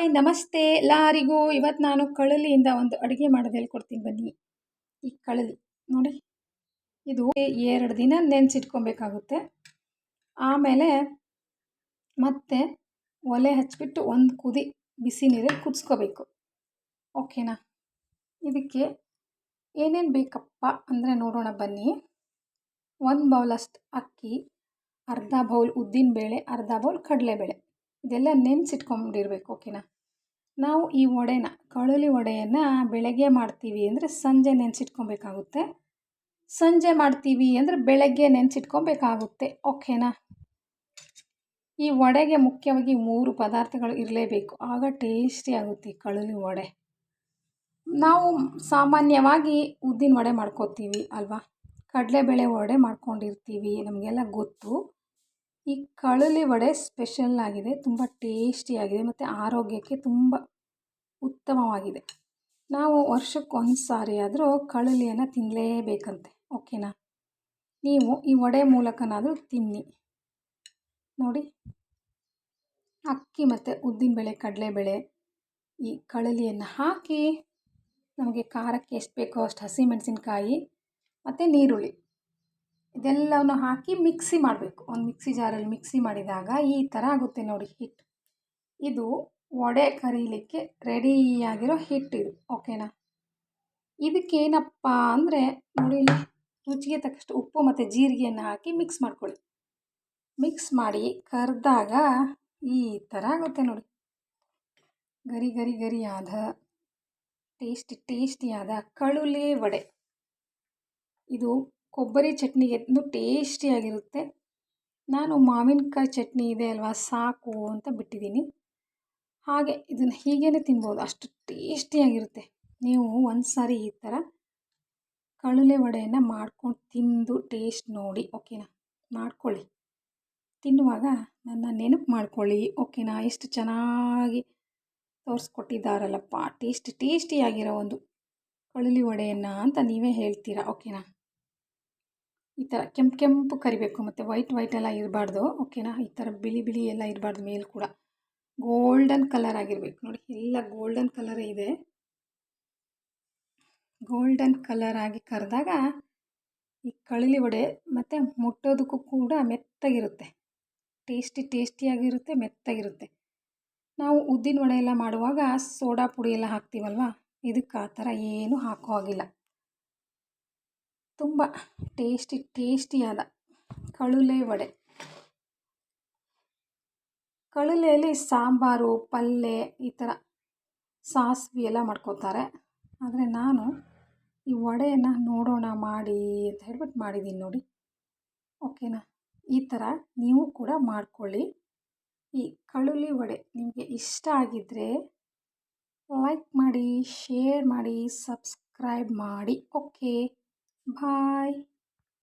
Hi ನಮಸ್ತೆ ಎಲ್ಲರಿಗೂ. ಇವತ್ತು ನಾನು ಕಳಲಿಯಿಂದ ಒಂದು ಅಡುಗೆ ಮಾಡೋದು ಹೇಳ್ಕೊಡ್ತೀನಿ ಬನ್ನಿ. ಈ ಕಳಲಿ ನೋಡಿ, ಇದು 2 ದಿನ ನೆನೆಸಿಟ್ಕೊಬೇಕಾಗುತ್ತೆ. ಆಮೇಲೆ ಮತ್ತೆ ಒಲೆ ಹಚ್ಬಿಟ್ಟು ಒಂದು ಕುದಿ ಬಿಸಿ ನೀರಲ್ಲಿ ಕುದಿಸ್ಕೋಬೇಕು. ಓಕೆನಾ? ಇದಕ್ಕೆ ಏನೇನು ಬೇಕಪ್ಪ ಅಂದರೆ ನೋಡೋಣ ಬನ್ನಿ. 1 ಬೌಲಷ್ಟು ಅಕ್ಕಿ, ಅರ್ಧ ಬೌಲ್ ಉದ್ದಿನಬೇಳೆ, ಅರ್ಧ ಬೌಲ್ ಕಡಲೆಬೇಳೆ, ಇದೆಲ್ಲ ನೆನೆಸಿಟ್ಕೊಂಡಿರ್ಬೇಕು. ಓಕೆನಾ? ನಾವು ಈ ವಡೆನ ಕಳಲಿ ವಡೆಯನ್ನು ಬೆಳಗ್ಗೆ ಮಾಡ್ತೀವಿ ಅಂದರೆ ಸಂಜೆ ನೆನೆಸಿಟ್ಕೊಬೇಕಾಗುತ್ತೆ. ಸಂಜೆ ಮಾಡ್ತೀವಿ ಅಂದರೆ ಬೆಳಗ್ಗೆ ನೆನೆಸಿಟ್ಕೊಬೇಕಾಗುತ್ತೆ. ಓಕೆನಾ? ಈ ವಡೆಗೆ ಮುಖ್ಯವಾಗಿ 3 ಪದಾರ್ಥಗಳು ಇರಲೇಬೇಕು, ಆಗ ಟೇಸ್ಟಿ ಆಗುತ್ತೆ ಈ ಕಳಲಿ ವಡೆ. ನಾವು ಸಾಮಾನ್ಯವಾಗಿ ಉದ್ದಿನ ವಡೆ ಮಾಡ್ಕೋತೀವಿ ಅಲ್ವಾ, ಕಡಲೆಬೇಳೆ ವಡೆ ಮಾಡ್ಕೊಂಡಿರ್ತೀವಿ, ನಮಗೆಲ್ಲ ಗೊತ್ತು. ಈ ಕಳಲಿ ವಡೆ ಸ್ಪೆಷಲ್ ಆಗಿದೆ, ತುಂಬ ಟೇಸ್ಟಿಯಾಗಿದೆ ಮತ್ತು ಆರೋಗ್ಯಕ್ಕೆ ತುಂಬ ಉತ್ತಮವಾಗಿದೆ. ನಾವು ವರ್ಷಕ್ಕೊಂದು ಸಾರಿ ಆದರೂ ಕಳಲಿಯನ್ನು ತಿನ್ನಲೇಬೇಕಂತೆ. ಓಕೆನಾ? ನೀವು ಈ ವಡೆ ಮೂಲಕನಾದರೂ ತಿನ್ನಿ. ನೋಡಿ, ಅಕ್ಕಿ ಮತ್ತು ಉದ್ದಿನಬೇಳೆ, ಕಡಲೆಬೇಳೆ, ಈ ಕಳಲಿಯನ್ನು ಹಾಕಿ ನಮಗೆ ಖಾರಕ್ಕೆ ಎಷ್ಟು ಬೇಕೋ ಅಷ್ಟು ಹಸಿಮೆಣಸಿನ್ಕಾಯಿ ಮತ್ತು ನೀರುಳ್ಳಿ ಇದೆಲ್ಲವನ್ನು ಹಾಕಿ ಮಿಕ್ಸಿ ಮಾಡಬೇಕು. ಒಂದು ಮಿಕ್ಸಿ ಜಾರಲ್ಲಿ ಮಿಕ್ಸಿ ಮಾಡಿದಾಗ ಈ ಥರ ಆಗುತ್ತೆ ನೋಡಿ ಹಿಟ್ಟು. ಇದು ವಡೆ ಕರೀಲಿಕ್ಕೆ ರೆಡಿಯಾಗಿರೋ ಹಿಟ್ಟು ಇದು. ಓಕೆನಾ? ಇದಕ್ಕೇನಪ್ಪ ಅಂದರೆ ನೋಡಿ, ಇಲ್ಲಿ ರುಚಿಗೆ ತಕ್ಕಷ್ಟು ಉಪ್ಪು ಮತ್ತು ಜೀರಿಗೆಯನ್ನು ಹಾಕಿ ಮಿಕ್ಸ್ ಮಾಡ್ಕೊಳ್ಳಿ. ಮಿಕ್ಸ್ ಮಾಡಿ ಕರೆದಾಗ ಈ ಥರ ಆಗುತ್ತೆ ನೋಡಿ, ಗರಿ ಗರಿ ಗರಿಯಾದ ಟೇಸ್ಟಿಯಾದ ಕಳಲಿ ವಡೆ. ಇದು ಕೊಬ್ಬರಿ ಚಟ್ನಿಗೆ ಟೇಸ್ಟಿಯಾಗಿರುತ್ತೆ. ನಾನು ಮಾವಿನಕಾಯಿ ಚಟ್ನಿ ಇದೆ ಅಲ್ವಾ ಸಾಕು ಅಂತ ಬಿಟ್ಟಿದ್ದೀನಿ. ಹಾಗೆ ಇದನ್ನು ಹೀಗೇ ತಿನ್ಬೋದು, ಅಷ್ಟು ಟೇಸ್ಟಿಯಾಗಿರುತ್ತೆ. ನೀವು ಒಂದು ಸಾರಿ ಈ ಥರ ಕಳಲೆ ವಡೆಯನ್ನು ಮಾಡ್ಕೊಂಡು ತಿಂದು ಟೇಸ್ಟ್ ನೋಡಿ. ಓಕೆನಾ? ಮಾಡ್ಕೊಳ್ಳಿ, ತಿನ್ನುವಾಗ ನನ್ನ ನೆನಪು ಮಾಡ್ಕೊಳ್ಳಿ. ಓಕೆನಾ? ಎಷ್ಟು ಚೆನ್ನಾಗಿ ತೋರಿಸ್ಕೊಟ್ಟಿದ್ದಾರಲ್ಲಪ್ಪ ಟೇಸ್ಟಿಯಾಗಿರೋ ಒಂದು ಕಳಲಿ ವಡೆಯನ್ನು ಅಂತ ನೀವೇ ಹೇಳ್ತೀರಾ. ಓಕೆನಾ? ಈ ಥರ ಕೆಂಪು ಕರಿಬೇಕು ಮತ್ತು ವೈಟ್ ಎಲ್ಲ ಇರಬಾರ್ದು. ಓಕೆನಾ? ಈ ಥರ ಬಿಳಿ ಎಲ್ಲ ಇರಬಾರ್ದು, ಮೇಲೆ ಕೂಡ ಗೋಲ್ಡನ್ ಕಲರ್ ಆಗಿರಬೇಕು. ನೋಡಿ, ಎಲ್ಲ ಗೋಲ್ಡನ್ ಕಲರೇ ಇದೆ. ಗೋಲ್ಡನ್ ಕಲರ್ ಆಗಿ ಕರೆದಾಗ ಈ ಕಳಲಿ ವಡೆ ಮತ್ತು ಮುಟ್ಟೋದಕ್ಕೂ ಕೂಡ ಮೆತ್ತಗಿರುತ್ತೆ, ಟೇಸ್ಟಿಯಾಗಿರುತ್ತೆ, ಮೆತ್ತಗಿರುತ್ತೆ. ನಾವು ಉದ್ದಿನ ವಡೆ ಎಲ್ಲ ಮಾಡುವಾಗ ಸೋಡಾ ಪುಡಿ ಎಲ್ಲ ಹಾಕ್ತೀವಲ್ವ, ಇದಕ್ಕೆ ಆ ಥರ ಏನೂ ಹಾಕೋ ಹಾಗಿಲ್ಲ. ತುಂಬ ಟೇಸ್ಟಿಯಾದ ಕಳಲೆ ವಡೆ. ಕಳಲೆಯಲ್ಲಿ ಸಾಂಬಾರು, ಪಲ್ಯ, ಈ ಥರ ಸಾಸ್ವಿ ಎಲ್ಲ ಮಾಡ್ಕೋತಾರೆ. ಆದರೆ ನಾನು ಈ ವಡೆಯನ್ನು ನೋಡೋಣ ಮಾಡಿ ಅಂತ ಹೇಳ್ಬಿಟ್ಟು ಮಾಡಿದ್ದೀನಿ ನೋಡಿ. ಓಕೆನಾ? ಈ ಥರ ನೀವು ಕೂಡ ಮಾಡ್ಕೊಳ್ಳಿ. ಈ ಕಳಲಿ ವಡೆ ನಿಮಗೆ ಇಷ್ಟ ಆಗಿದ್ದರೆ ಲೈಕ್ ಮಾಡಿ, ಶೇರ್ ಮಾಡಿ, ಸಬ್ಸ್ಕ್ರೈಬ್ ಮಾಡಿ. ಓಕೆ, ಬಾಯ್.